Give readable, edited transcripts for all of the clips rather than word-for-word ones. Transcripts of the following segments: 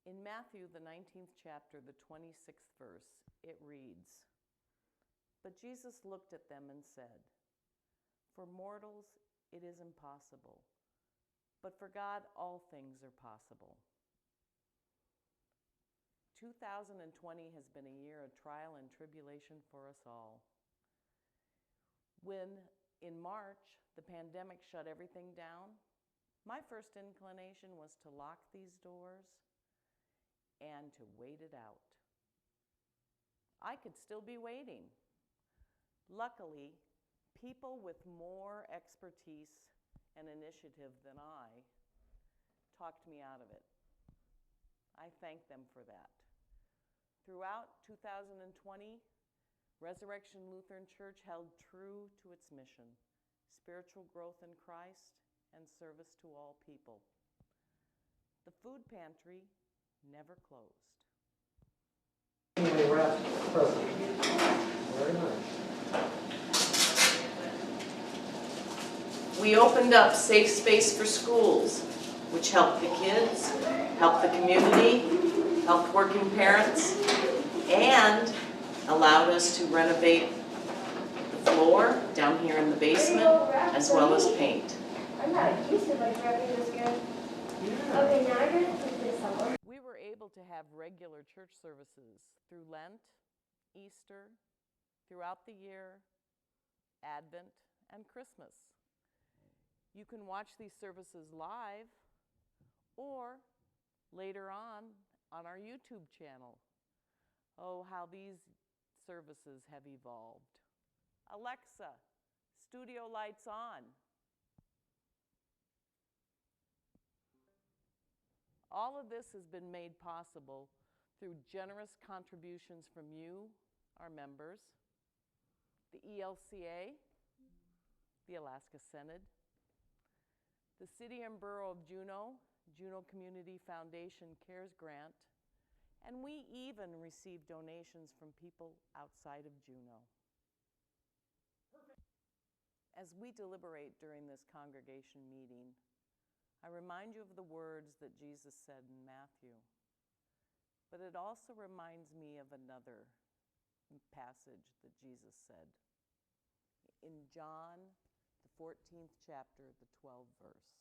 In Matthew, the 19th chapter, the 26th verse, it reads, "But Jesus looked at them and said, 'For mortals it is impossible, but for God all things are possible.'" 2020 has been a year of trial and tribulation for us all. When, in March, the pandemic shut everything down, my first inclination was to lock these doors and to wait it out. I could still be waiting. Luckily, people with more expertise and initiative than I talked me out of it. I thank them for that. Throughout 2020, Resurrection Lutheran Church held true to its mission: spiritual growth in Christ and service to all people. The food pantry never closed. Very much. We opened up Safe Space for Schools, which helped the kids, helped the community, helped working parents, and allowed us to renovate the floor down here in the basement, as well as paint. I'm not used to like wrapping this good. Okay, now I'm going to put this somewhere. We were able to have regular church services through Lent, Easter, throughout the year, Advent, and Christmas. You can watch these services live or later on our YouTube channel. Oh, how these services have evolved. Alexa, studio lights on. All of this has been made possible through generous contributions from you, our members, the ELCA, the Alaska Synod, the City and Borough of Juneau Community Foundation CARES Grant, and we even received donations from people outside of Juneau. As we deliberate during this congregation meeting, I remind you of the words that Jesus said in Matthew, but it also reminds me of another passage that Jesus said in John, the 14th chapter, the 12th verse.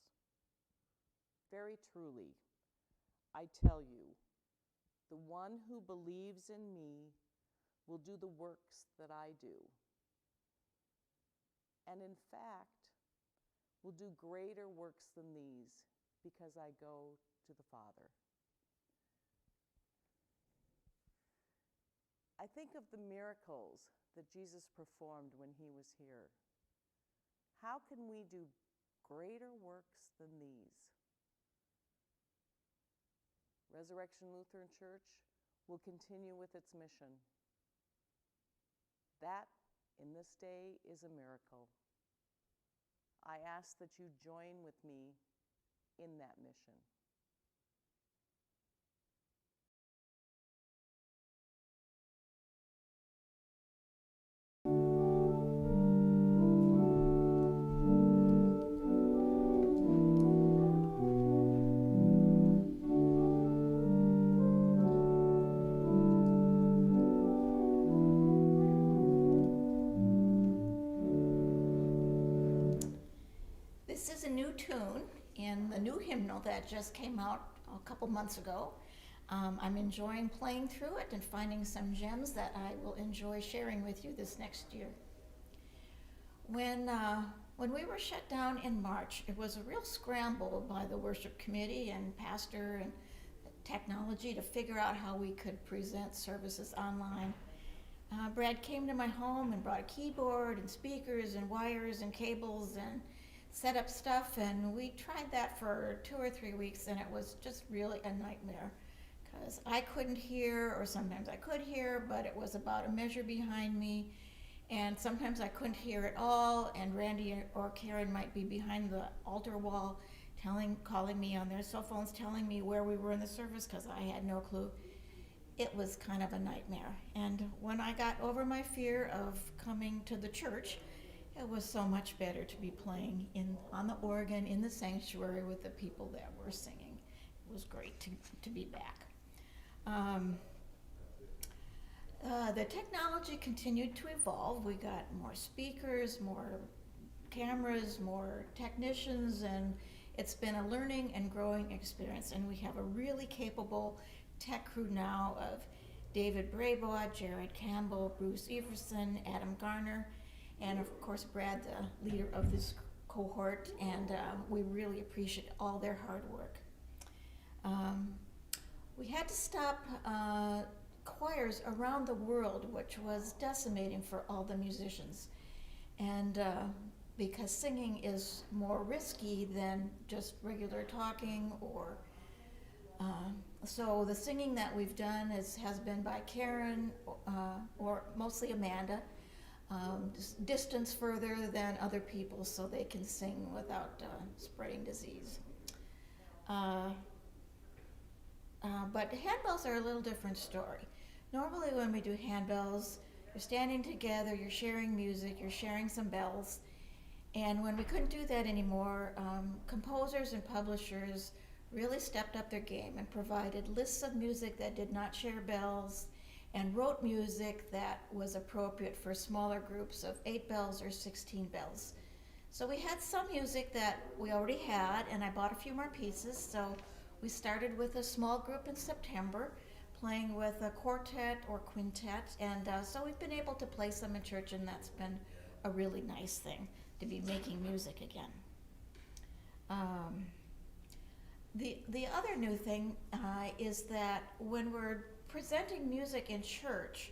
"Very truly, I tell you, the one who believes in me will do the works that I do, and in fact, will do greater works than these, because I go to the Father." I think of the miracles that Jesus performed when he was here. How can we do greater works than these? Resurrection Lutheran Church will continue with its mission. That, in this day, is a miracle. I ask that you join with me in that mission. This is a new tune in the new hymnal that just came out a couple months ago. I'm enjoying playing through it and finding some gems that I will enjoy sharing with you this next year. When we were shut down in March, it was a real scramble by the worship committee and pastor and technology to figure out how we could present services online. Brad came to my home and brought a keyboard and speakers and wires and cables and set up stuff, and we tried that for 2 or 3 weeks, and it was just really a nightmare because I couldn't hear, or sometimes I could hear, but it was about a measure behind me, and sometimes I couldn't hear at all, and Randy or Karen might be behind the altar wall calling me on their cell phones, telling me where we were in the service because I had no clue. It was kind of a nightmare. And when I got over my fear of coming to the church, it was so much better to be playing on the organ in the sanctuary with the people that were singing. It was great to be back. Um, the technology continued to evolve. We got more speakers, more cameras, more technicians, and it's been a learning and growing experience. And we have a really capable tech crew now of David Braybaugh, Jared Campbell, Bruce Everson, Adam Garner, and of course Brad, the leader of this cohort, and we really appreciate all their hard work. We had to stop choirs around the world, which was decimating for all the musicians. And because singing is more risky than just regular talking, or so the singing that we've done has been by Karen or mostly Amanda, distance further than other people so they can sing without spreading disease. But handbells are a little different story. Normally when we do handbells, you're standing together, you're sharing music, you're sharing some bells. And when we couldn't do that anymore, composers and publishers really stepped up their game and provided lists of music that did not share bells and wrote music that was appropriate for smaller groups of 8 bells or 16 bells. So we had some music that we already had, and I bought a few more pieces. So we started with a small group in September, playing with a quartet or quintet, and so we've been able to play some in church, and that's been a really nice thing, to be making music again. The other new thing is that when we're presenting music in church,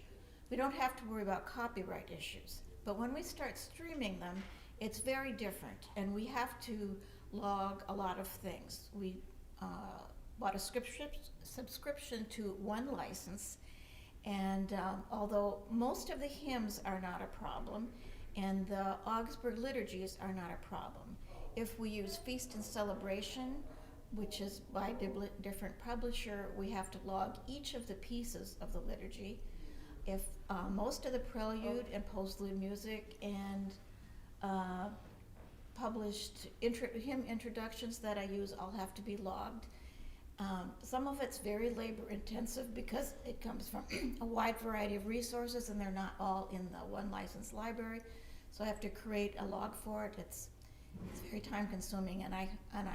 we don't have to worry about copyright issues. But when we start streaming them, it's very different, and we have to log a lot of things. We bought a subscription to one license, and although most of the hymns are not a problem, and the Augsburg liturgies are not a problem, if we use Feast and Celebration, which is by a different publisher, we have to log each of the pieces of the liturgy. If most of the prelude and postlude music and published hymn introductions that I use all have to be logged. Some of it's very labor intensive because it comes from a wide variety of resources and they're not all in the one licensed library. So I have to create a log for it. It's very time consuming, and I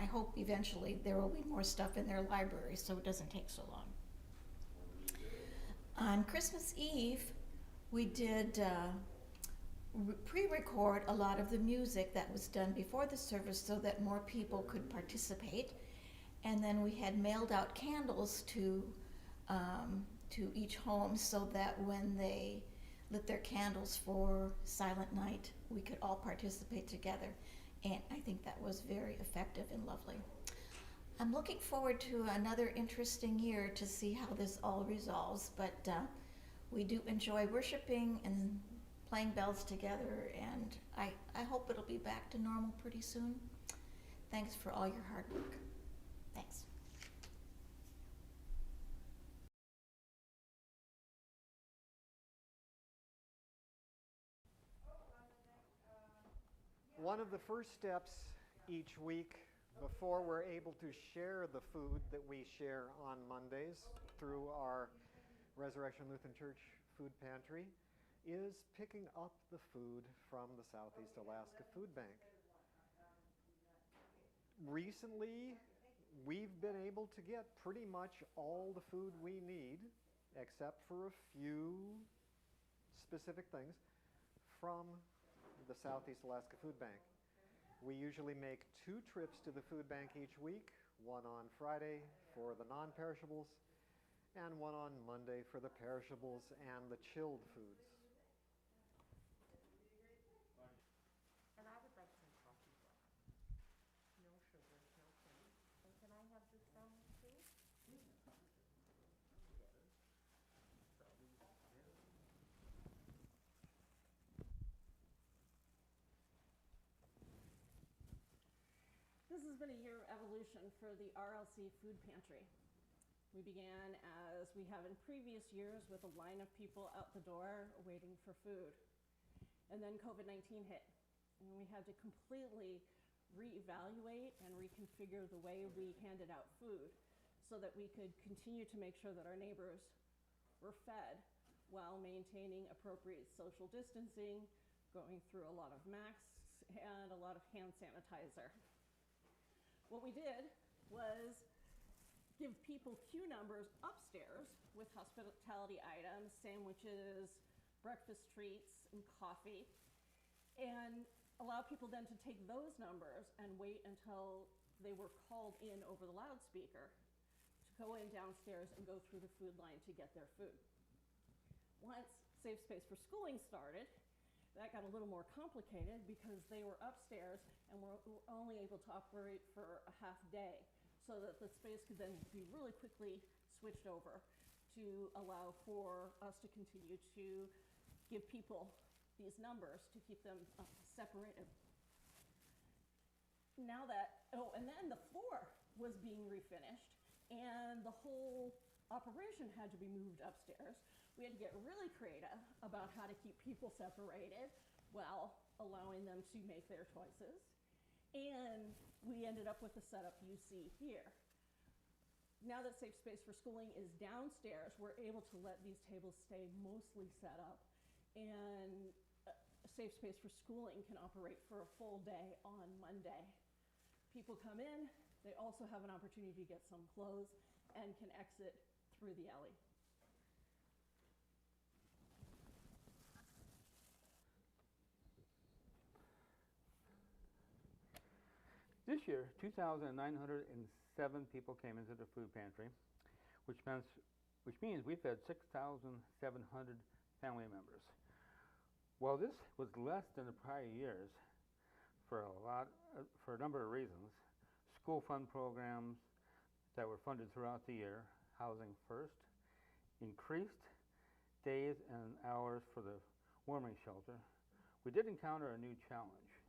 hope eventually there will be more stuff in their library so it doesn't take so long. On Christmas Eve, we did pre-record a lot of the music that was done before the service so that more people could participate. And then we had mailed out candles to each home so that when they lit their candles for Silent Night, we could all participate together. And I think that was very effective and lovely. I'm looking forward to another interesting year to see how this all resolves, but we do enjoy worshiping and playing bells together, and I hope it'll be back to normal pretty soon. Thanks for all your hard work. Thanks. One of the first steps each week before we're able to share the food that we share on Mondays through our Resurrection Lutheran Church food pantry is picking up the food from the Southeast Alaska Food Bank. Recently, we've been able to get pretty much all the food we need, except for a few specific things, from the Southeast Alaska Food Bank. We usually make 2 trips to the food bank each week, one on Friday for the non-perishables, and one on Monday for the perishables and the chilled foods. And I would like some coffee black. No sugar, no cream. And can I have this down too? This has been a year of evolution for the RLC Food Pantry. We began, as we have in previous years, with a line of people out the door waiting for food. And then COVID-19 hit, and we had to completely reevaluate and reconfigure the way we handed out food. so that we could continue to make sure that our neighbors were fed while maintaining appropriate social distancing, going through a lot of masks and a lot of hand sanitizer. What we did was give people queue numbers upstairs with hospitality items, sandwiches, breakfast treats, and coffee, and allow people then to take those numbers and wait until they were called in over the loudspeaker to go in downstairs and go through the food line to get their food. Once Safe Space for Schooling started, that got a little more complicated because they were upstairs and were only able to operate for a half day, so that the space could then be really quickly switched over to allow for us to continue to give people these numbers to keep them separated. Now that, and then the floor was being refinished and the whole operation had to be moved upstairs. We had to get really creative about how to keep people separated while allowing them to make their choices. And we ended up with the setup you see here. Now that Safe Space for Schooling is downstairs, we're able to let these tables stay mostly set up, and Safe Space for Schooling can operate for a full day on Monday. People come in, they also have an opportunity to get some clothes and can exit through the alley. This year, 2,907 people came into the food pantry, which means we fed 6,700 family members. While this was less than the prior years for a number of reasons, school fund programs that were funded throughout the year, Housing First, increased days and hours for the warming shelter, we did encounter a new challenge.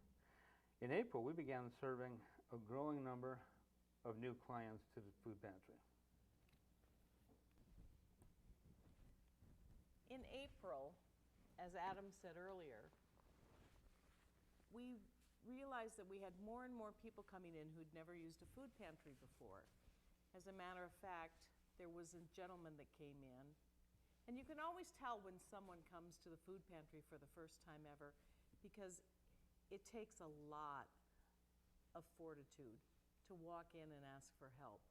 In April, we began serving a growing number of new clients to the food pantry. In April, as Adam said earlier, we realized that we had more and more people coming in who'd never used a food pantry before. As a matter of fact, there was a gentleman that came in, and you can always tell when someone comes to the food pantry for the first time ever, because it takes a lot of fortitude to walk in and ask for help.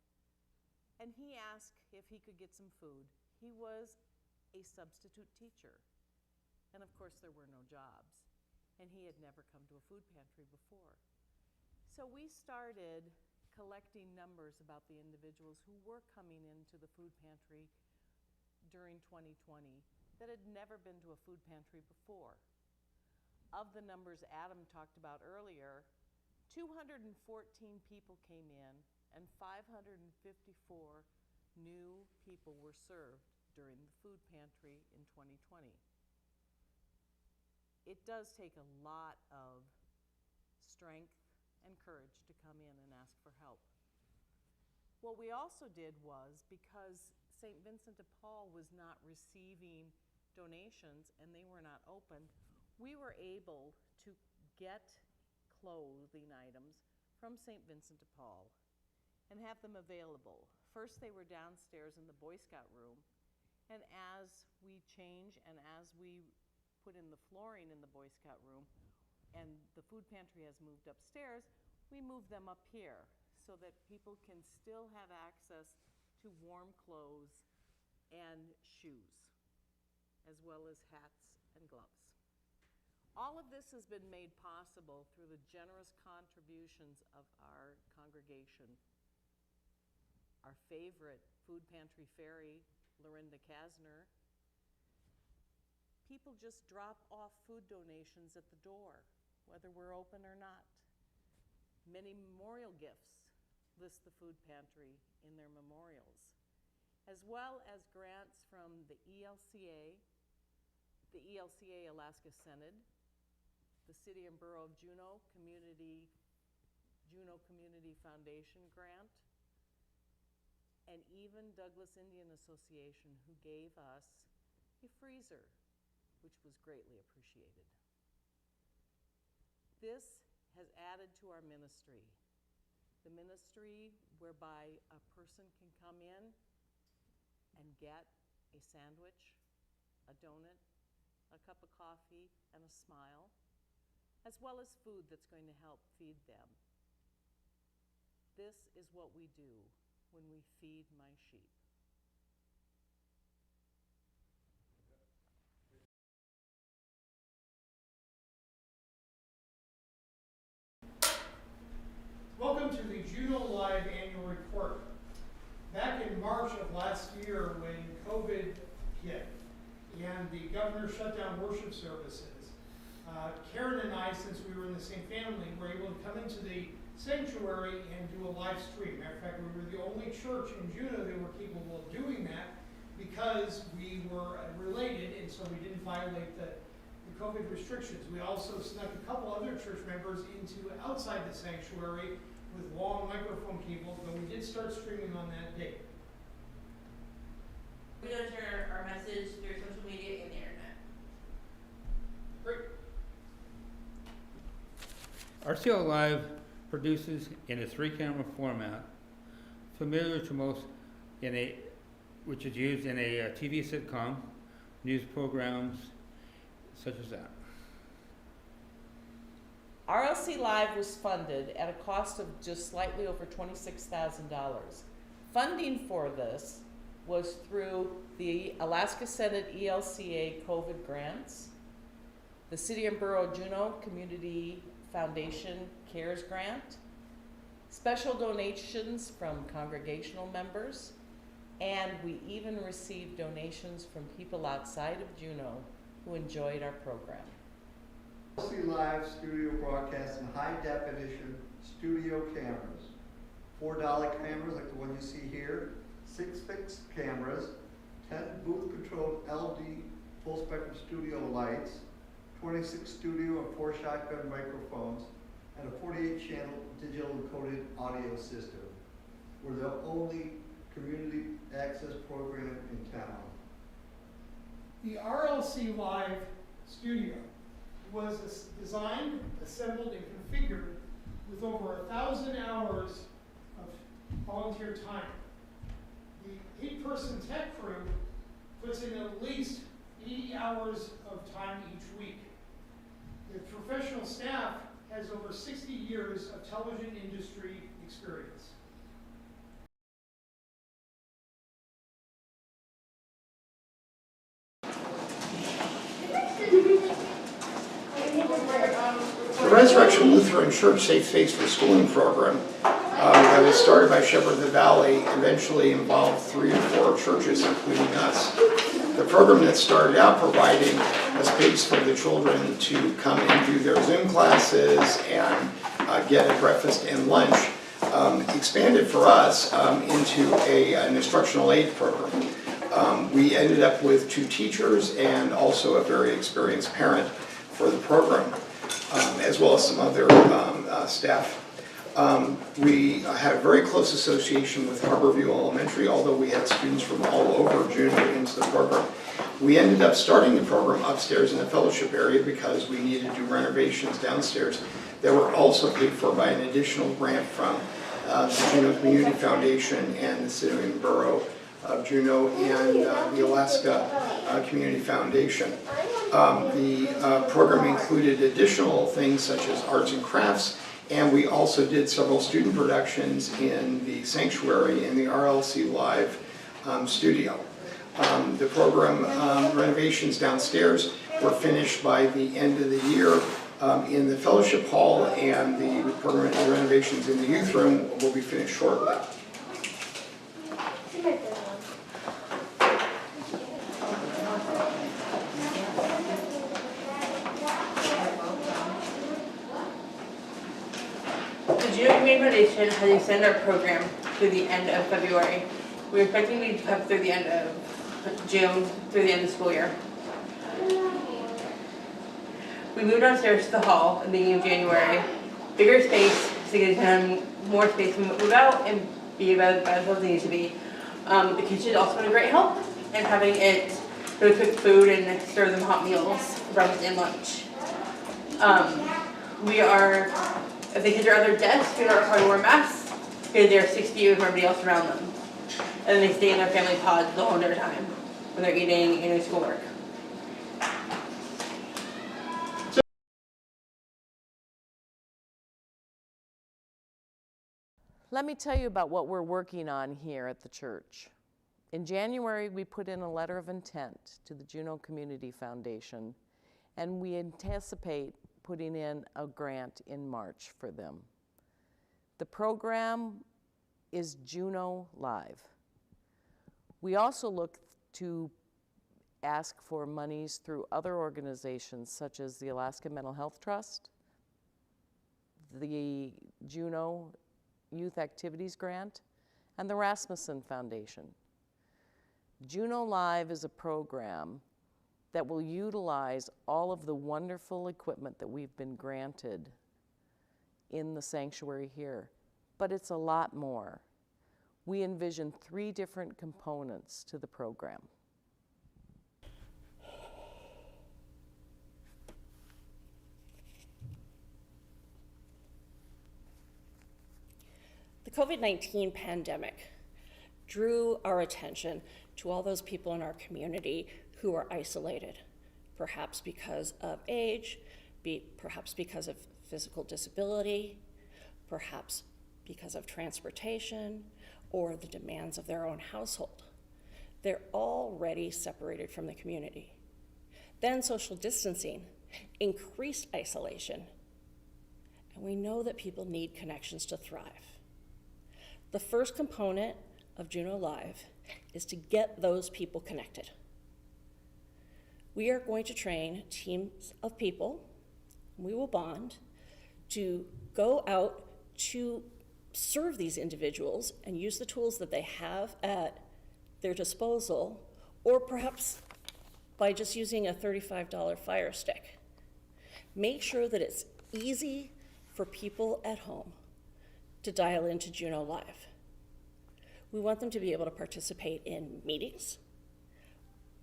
And he asked if he could get some food. He was a substitute teacher. And of course, there were no jobs. And he had never come to a food pantry before. So we started collecting numbers about the individuals who were coming into the food pantry during 2020 that had never been to a food pantry before. Of the numbers Adam talked about earlier, 214 people came in and 554 new people were served during the food pantry in 2020. It does take a lot of strength and courage to come in and ask for help. What we also did was, because St. Vincent de Paul was not receiving donations and they were not open, we were able to get clothing items from St. Vincent de Paul and have them available. First, they were downstairs in the Boy Scout room, and as we change and as we put in the flooring in the Boy Scout room and the food pantry has moved upstairs, we move them up here so that people can still have access to warm clothes and shoes, as well as hats and gloves. All of this has been made possible through the generous contributions of our congregation. Our favorite food pantry fairy, Lorinda Kasner. People just drop off food donations at the door, whether we're open or not. Many memorial gifts list the food pantry in their memorials, as well as grants from the ELCA Alaska Synod, the City and Borough of Juneau Community Foundation grant, and even Douglas Indian Association, who gave us a freezer, which was greatly appreciated. This has added to our ministry. The ministry whereby a person can come in and get a sandwich, a donut, a cup of coffee, and a smile, as well as food that's going to help feed them. This is what we do when we feed my sheep. Welcome to the Juneau Live Annual Report. Back in March of last year when COVID hit and the governor shut down worship services, Karen and I, since we were in the same family, were able to come into the sanctuary and do a live stream. Matter of fact, we were the only church in Juneau that were capable of doing that because we were related, and so we didn't violate the COVID restrictions. We also snuck a couple other church members into outside the sanctuary with long microphone cables, but we did start streaming on that day. We're going to share our message through social media and the internet. Great. RCL Live produces in a 3-camera format, familiar to most which is used in a TV sitcom, news programs, such as that. RLC Live was funded at a cost of just slightly over $26,000. Funding for this was through the Alaska Senate ELCA COVID grants, the City and Borough of Juneau Community Foundation CARES grant, special donations from congregational members, and we even received donations from people outside of Juneau who enjoyed our program. RLC Live Studio broadcasts in high-definition studio cameras. $4 cameras like the one you see here, 6 fixed cameras, 10 booth-controlled LD full-spectrum studio lights, 26 studio and 4 shotgun microphones, and a 48-channel digital encoded audio system. We're the only community access program in town. The RLC Live Studio was designed, assembled, and configured with over 1,000 hours of volunteer time. The 8-person tech crew puts in at least 80 hours of time each week. The professional staff has over 60 years of television industry experience. The Resurrection Lutheran Church Safe Space for Schooling program that was started by Shepherd of the Valley eventually involved 3 or 4 churches, including us. The program that started out providing a space for the children to come and do their Zoom classes and get a breakfast and lunch expanded for us into an instructional aid program. We ended up with 2 teachers and also a very experienced parent for the program, as well as some other staff. We had a very close association with Harborview Elementary, although we had students from all over Juneau into the program. We ended up starting the program upstairs in the fellowship area because we needed to do renovations downstairs that were also paid for by an additional grant from the Juneau Community Foundation and the City and Borough of Juneau and the Alaska Community Foundation. The program included additional things such as arts and crafts, and we also did several student productions in the sanctuary in the RLC Live Studio. The program renovations downstairs were finished by the end of the year in the fellowship hall, and the program renovations in the youth room will be finished shortly. The Juneau Community Foundation has extended our program through the end of February. We're expecting to have through the end of June, through the end of the school year. We moved downstairs to the hall in the beginning of January. Bigger space to give them more space to move out and be about as they need to be. The kitchen has also been a great help in having it really cook food and serve them hot meals for breakfast and lunch. We are, if the kids are at their desks, we are required to wear masks. because they're 60 with everybody else around them. And then they stay in their family pods the whole entire time when they're eating and doing schoolwork. Let me tell you about what we're working on here at the church. In January, we put in a letter of intent to the Juneau Community Foundation, and we anticipate putting in a grant in March for them. The program is Juneau Live. We also look to ask for monies through other organizations such as the Alaska Mental Health Trust, the Juneau Youth Activities Grant, and the Rasmussen Foundation. Juneau Live is a program that will utilize all of the wonderful equipment that we've been granted in the sanctuary here, but it's a lot more. We envision 3 different components to the program. The COVID-19 pandemic drew our attention to all those people in our community who are isolated, perhaps because of age, perhaps because of physical disability, perhaps because of transportation, or the demands of their own household. They're already separated from the community. Then social distancing increased isolation, and we know that people need connections to thrive. The first component of Juneau Live is to get those people connected. We are going to train teams of people, we will bond, to go out to serve these individuals and use the tools that they have at their disposal, or perhaps by just using a $35 Fire Stick. Make sure that it's easy for people at home to dial into Juneau Live. We want them to be able to participate in meetings.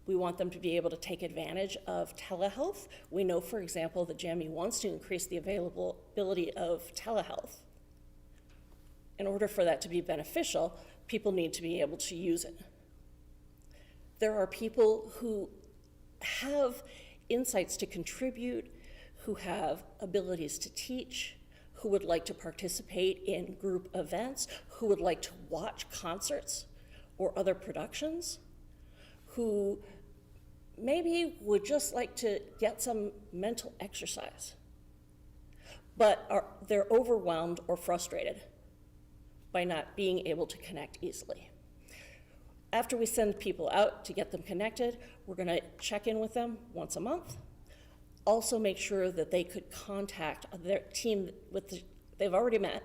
We want them to be able to take advantage of telehealth. We know, for example, that JAMI wants to increase the availability of telehealth. In order for that to be beneficial, people need to be able to use it. There are people who have insights to contribute, who have abilities to teach, who would like to participate in group events, who would like to watch concerts or other productions, who maybe would just like to get some mental exercise, but they're overwhelmed or frustrated by not being able to connect easily. After we send people out to get them connected, we're going to check in with them once a month. Also make sure that they could contact their team they've already met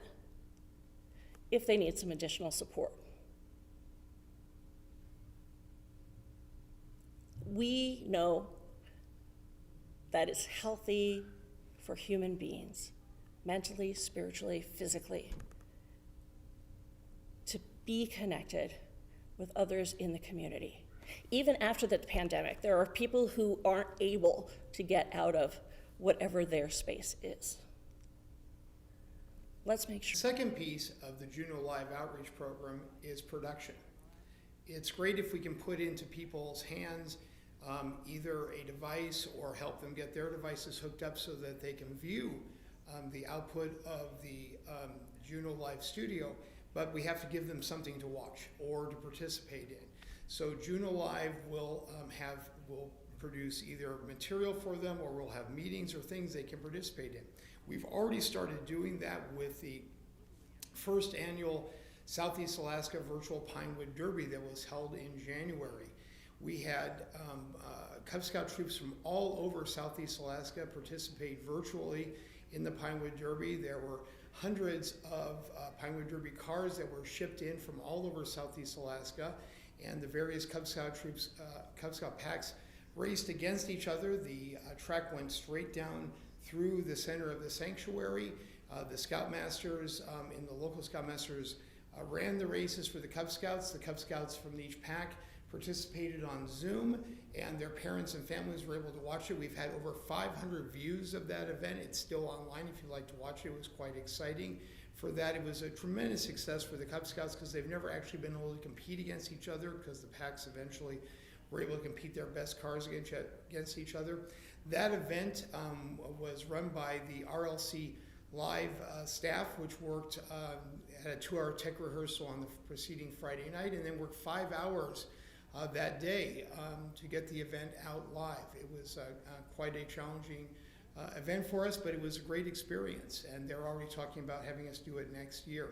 if they need some additional support. We know that it's healthy for human beings, mentally, spiritually, physically, to be connected with others in the community. Even after the pandemic, there are people who aren't able to get out of whatever their space is. Let's make sure. The second piece of the Juneau Live Outreach Program is production. It's great if we can put into people's hands either a device or help them get their devices hooked up so that they can view the output of the Juneau Live Studio, but we have to give them something to watch or to participate in. So Juneau Live will produce either material for them, or we'll have meetings or things they can participate in. We've already started doing that with the first annual Southeast Alaska Virtual Pinewood Derby that was held in January. We had Cub Scout troops from all over Southeast Alaska participate virtually in the Pinewood Derby. There were hundreds of Pinewood Derby cars that were shipped in from all over Southeast Alaska, and the various Cub Scout troops, Cub Scout packs raced against each other. The track went straight down through the center of the sanctuary. The Scoutmasters and the local Scoutmasters ran the races for the Cub Scouts. The Cub Scouts from each pack participated on Zoom, and their parents and families were able to watch it. We've had over 500 views of that event. It's still online if you'd like to watch it. It was quite exciting. For that, it was a tremendous success for the Cub Scouts because they've never actually been able to compete against each other, because the packs eventually were able to compete their best cars against each other. That event was run by the RLC Live staff, which worked, had a 2-hour tech rehearsal on the preceding Friday night, and then worked 5 hours that day to get the event out live. It was quite a challenging event for us, but it was a great experience, and they're already talking about having us do it next year.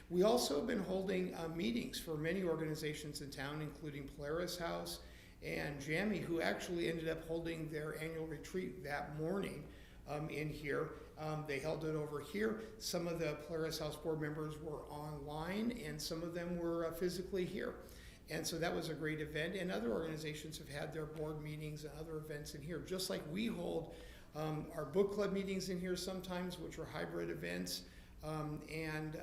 We also have been holding meetings for many organizations in town, including Polaris House and Jammy, who actually ended up holding their annual retreat that morning in here. They held it over here. Some of the Polaris House board members were online, and some of them were physically here. And so that was a great event, and other organizations have had their board meetings and other events in here, just like we hold our book club meetings in here sometimes, which are hybrid events, and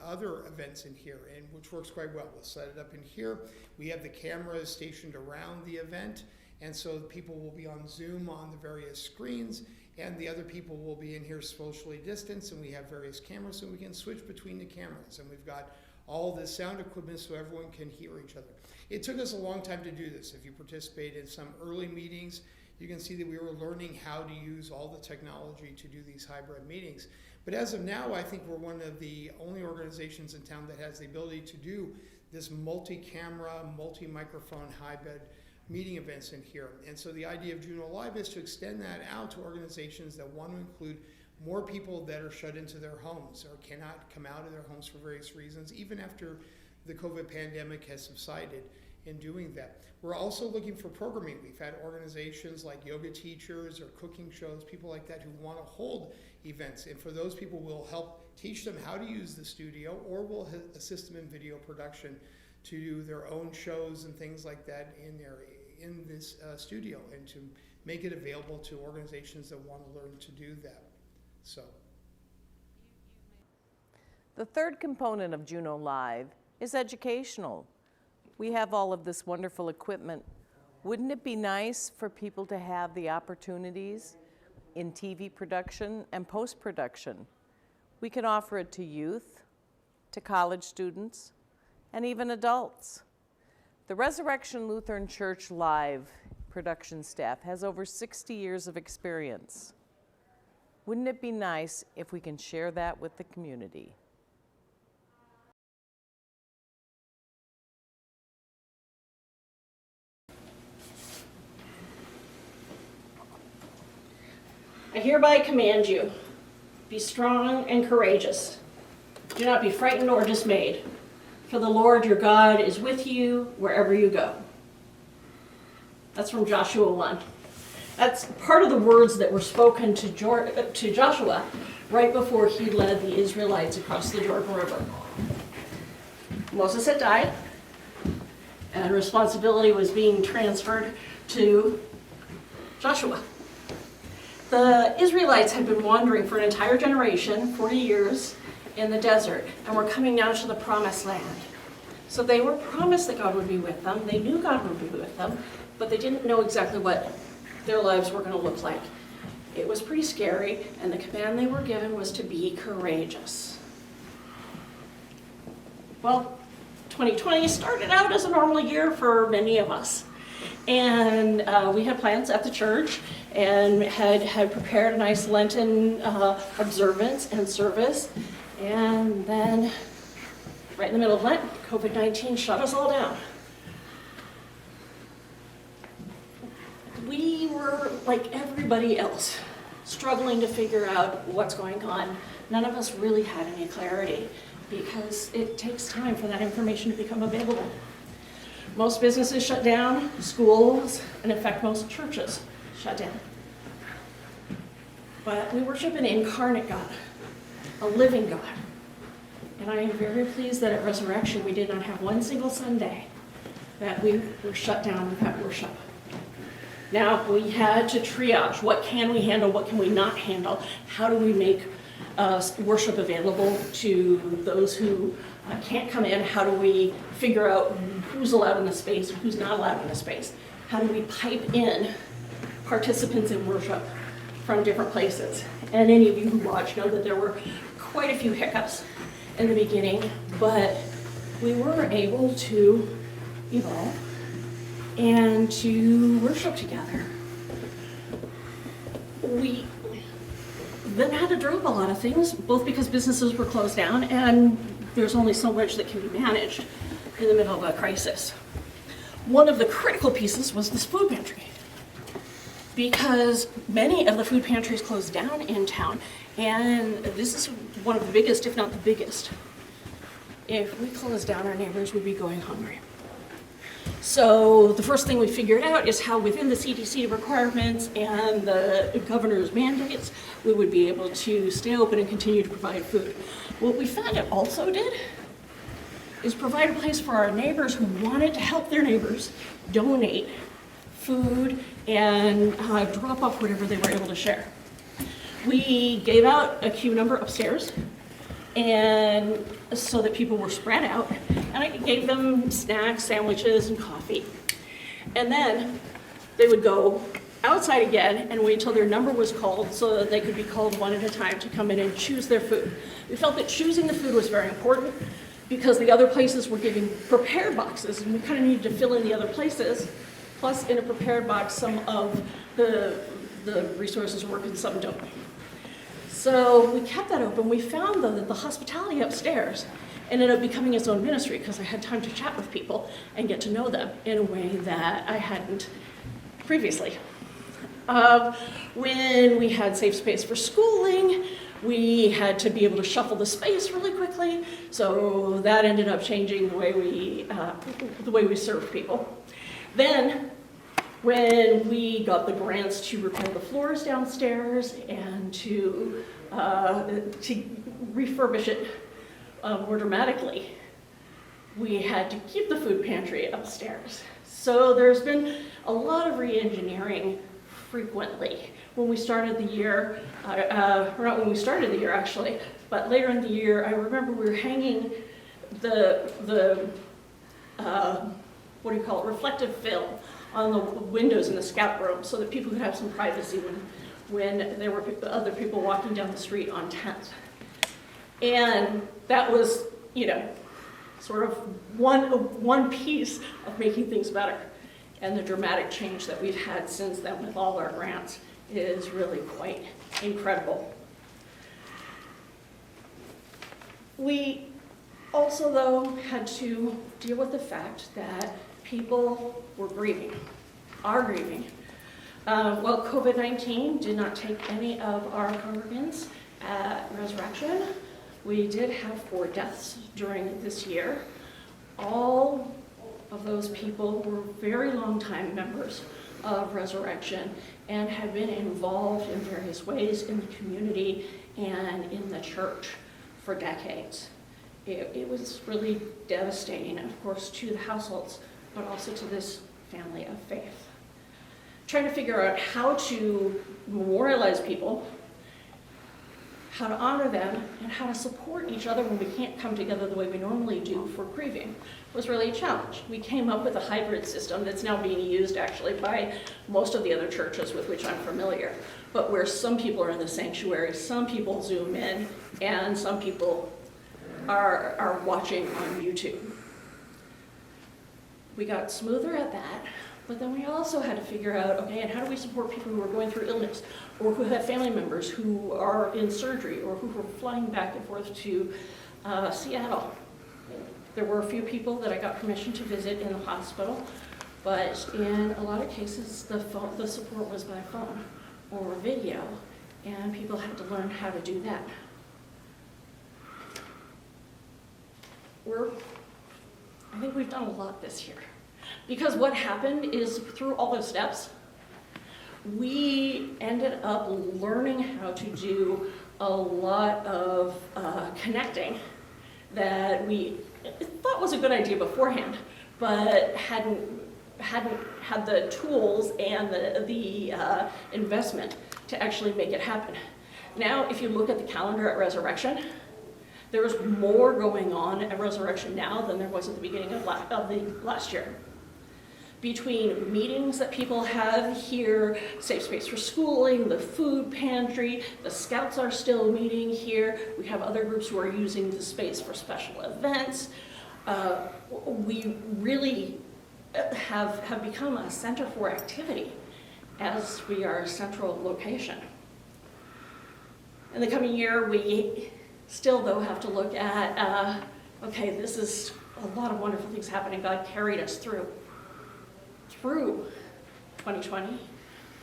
other events in here, and which works quite well. We'll set it up in here. We have the cameras stationed around the event, and so people will be on Zoom on the various screens, and the other people will be in here socially distanced, and we have various cameras, and we can switch between the cameras, and we've got all the sound equipment so everyone can hear each other. It took us a long time to do this. If you participate in some early meetings, you can see that we were learning how to use all the technology to do these hybrid meetings. But as of now, I think we're one of the only organizations in town that has the ability to do this multi-camera, multi-microphone hybrid meeting events in here. And so the idea of Juneau Live is to extend that out to organizations that want to include more people that are shut into their homes or cannot come out of their homes for various reasons, even after the COVID pandemic has subsided, in doing that. We're also looking for programming. We've had organizations like yoga teachers or cooking shows, people like that who want to hold events. And for those people, we'll help teach them how to use the studio, or we'll assist them in video production to do their own shows and things like that in this studio, and to make it available to organizations that want to learn to do that. So, The third component of Juneau Live is educational. We have all of this wonderful equipment. Wouldn't it be nice for people to have the opportunities in TV production and post-production? We can offer it to youth, to college students, and even adults. The Resurrection Lutheran Church Live production staff has over 60 years of experience. Wouldn't it be nice if we can share that with the community? I hereby command you, be strong and courageous. Do not be frightened or dismayed, for the Lord your God is with you wherever you go. That's from Joshua 1. That's part of the words that were spoken to Joshua right before he led the Israelites across the Jordan River. Moses had died, and responsibility was being transferred to Joshua. The Israelites had been wandering for an entire generation, 40 years, in the desert, and were coming now to the promised land. So they were promised that God would be with them. They knew God would be with them, but they didn't know exactly what their lives were going to look like. It was pretty scary, and the command they were given was to be courageous. Well, 2020 started out as a normal year for many of us. And we had plans at the church and had prepared a nice Lenten observance and service. And then, right in the middle of Lent, COVID-19 shut us all down. We were, like everybody else, struggling to figure out what's going on. None of us really had any clarity because it takes time for that information to become available. Most businesses shut down, schools, and in fact most churches shut down. But we worship an incarnate God, a living God. And I am very pleased that at Resurrection we did not have one single Sunday that we were shut down without worship. Now we had to triage. What can we handle? What can we not handle? How do we make worship available to those who can't come in? How do we figure out who's allowed in the space, who's not allowed in the space? How do we pipe in participants in worship from different places? And any of you who watch know that there were quite a few hiccups in the beginning, but we were able to evolve and to worship together. We then had to drop a lot of things, both because businesses were closed down and there's only so much that can be managed in the middle of a crisis. One of the critical pieces was this food pantry, because many of the food pantries closed down in town, and this is one of the biggest, if not the biggest. If we closed down, our neighbors would be going hungry. So the first thing we figured out is how within the CDC requirements and the governor's mandates, we would be able to stay open and continue to provide food. What we found it also did is provide a place for our neighbors who wanted to help their neighbors donate food and drop off whatever they were able to share. We gave out a queue number upstairs, and so that people were spread out, and I gave them snacks, sandwiches, and coffee. And then they would go outside again and wait till their number was called so that they could be called one at a time to come in and choose their food. We felt that choosing the food was very important because the other places were giving prepared boxes, and we kind of needed to fill in the other places. Plus, in a prepared box, some of the resources work and some don't. So we kept that open. We found, though, that the hospitality upstairs ended up becoming its own ministry because I had time to chat with people and get to know them in a way that I hadn't previously. When we had safe space for schooling, we had to be able to shuffle the space really quickly, so that ended up changing the way we serve people. Then, when we got the grants to repair the floors downstairs and to refurbish it more dramatically, we had to keep the food pantry upstairs. So there's been a lot of re-engineering frequently. When we started the year, or not when we started the year actually, but later in the year, I remember we were hanging the what do you call it, reflective film on the windows in the scout room so that people could have some privacy when there were other people walking down the street on 10th. And that was, sort of one piece of making things better. And the dramatic change that we've had since then with all our grants is really quite incredible. We also, though, had to deal with the fact that people were grieving, are grieving. While COVID-19 did not take any of our congregants at Resurrection, we did have 4 deaths during this year. All of those people were very long-time members of Resurrection and have been involved in various ways in the community and in the church for decades. It was really devastating, of course, to the households, but also to this family of faith. Trying to figure out how to memorialize people, how to honor them, and how to support each other when we can't come together the way we normally do for grieving was really a challenge. We came up with a hybrid system that's now being used actually by most of the other churches with which I'm familiar, but where some people are in the sanctuary, some people Zoom in, and some people are watching on YouTube. We got smoother at that, but then we also had to figure out, okay, and how do we support people who are going through illness, or who have family members who are in surgery, or who are flying back and forth to Seattle. There were a few people that I got permission to visit in the hospital, but in a lot of cases, the support was by phone or video, and people had to learn how to do that. I think we've done a lot this year. Because what happened is through all those steps, we ended up learning how to do a lot of connecting that we thought was a good idea beforehand, but hadn't had the tools and the investment to actually make it happen. Now, if you look at the calendar at Resurrection, there is more going on at Resurrection now than there was at the beginning of the last year. Between meetings that people have here, Safe Space for Schooling, the food pantry, the Scouts are still meeting here. We have other groups who are using the space for special events. We really have become a center for activity as we are a central location. In the coming year, we still, though, have to look at, okay, this is a lot of wonderful things happening. God carried us through 2020,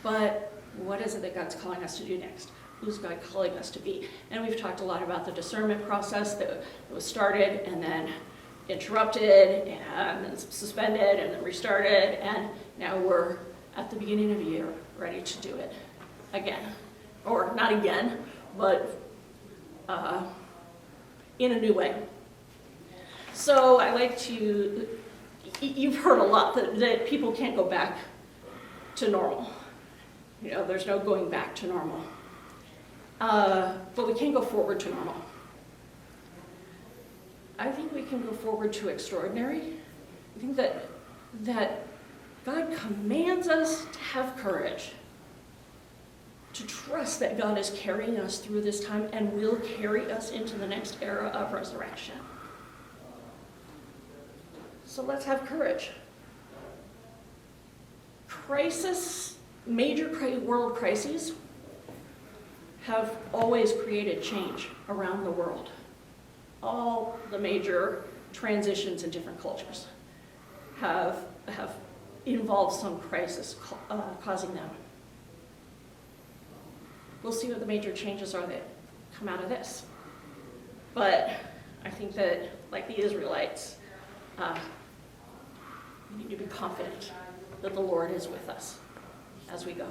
but what is it that God's calling us to do next? Who's God calling us to be? And we've talked a lot about the discernment process that was started and then interrupted and then suspended and then restarted, and now we're at the beginning of the year ready to do it again. Or not again, but in a new way. So I like to, you've heard a lot that people can't go back to normal. You know, there's no going back to normal. But we can go forward to normal. I think we can go forward to extraordinary. I think that God commands us to have courage, to trust that God is carrying us through this time and will carry us into the next era of resurrection. So let's have courage. Major world crises have always created change around the world. All the major transitions in different cultures have involved some crisis causing them. We'll see what the major changes are that come out of this. But I think that, like the Israelites, we need to be confident that the Lord is with us as we go.